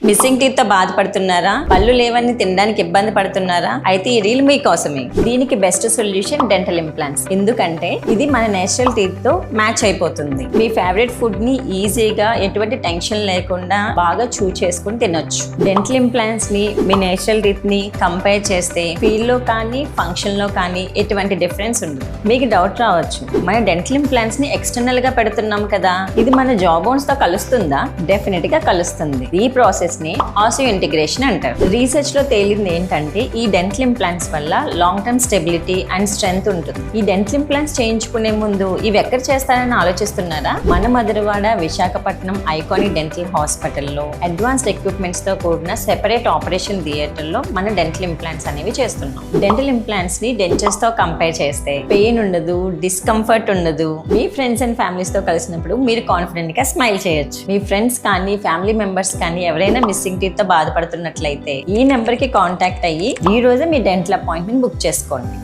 Missing teeth తో బాధపడుతున్నారా? పళ్ళు లేవని తినడానికి ఇబ్బంది పడుతున్నారా? అయితే ఈ రీల్ మీకోసమే. దీనికి బెస్ట్ సొల్యూషన్ డెంటల్ ఇంప్లాంట్స్. ఎందుకంటే ఇది మన నేచురల్ టీత్ తో మ్యాచ్ అయిపోతుంది. మీ ఫేవరెట్ ఫుడ్ ని ఈజీగా ఎటువంటి టెన్షన్ లేకుండా బాగా చూ చేసుకుని తినొచ్చు. డెంటల్ ఇంప్లాంట్స్ ని మీ నేచురల్ టీత్ ని కంపేర్ చేస్తే ఫీల్ లో కానీ ఫంక్షన్ లో కానీ ఎటువంటి డిఫరెన్స్ ఉండదు. మీకు డౌట్ రావచ్చు, మన డెంటల్ ఇంప్లాంట్స్ ని ఎక్స్టర్నల్ గా పెడుతున్నాం కదా, ఇది మన జా బోన్స్ తో కలుస్తుందా? డెఫినెట్ గా కలుస్తుంది. ఈ ప్రాసెస్ ని ఆసియో ఇంటిగ్రేషన్ అంటారు. రీసెర్చ్ లో తేలింది ఏంటంటే ఈ డెంటల్ ఇంప్లాంట్స్ వల్ల long term stability and strength ఉంటుంది. ఈ డెంటల్ ఇంప్లాంట్స్ చేయించుకునే ముందు ఇవి ఎక్కడ చేస్తారని ఆలోచిస్తున్నారా? మన మధురవాడ విశాఖపట్నం ఐకానిక్ డెంటల్ హాస్పిటల్లో అడ్వాన్స్డ్ ఎక్విప్మెంట్స్ తో కూడిన సెపరేట్ ఆపరేషన్ థియేటర్ లో మన డెంటల్ ఇంప్లాంట్స్ అనేవి చేస్తున్నాం. డెంటల్ ఇంప్లాంట్స్ ని డెంచర్స్ తో కంపేర్ చేస్తే పెయిన్ ఉండదు, డిస్కంఫర్ట్ ఉండదు. మీ ఫ్రెండ్స్ అండ్ ఫ్యామిలీస్ తో కలిసినప్పుడు మీరు కాన్ఫిడెంట్ గా స్మైల్ చేయొచ్చు. మీ ఫ్రెండ్స్ కానీ ఫ్యామిలీ మెంబర్స్ కానీ ఎవరైనా మిస్సింగ్ టీత్ తో బాధపడుతున్నట్లయితే ఈ నెంబర్ కి కాంటాక్ట్ అయ్యి ఈ రోజే మీ డెంటల్ అపాయింట్మెంట్ బుక్ చేసుకోండి.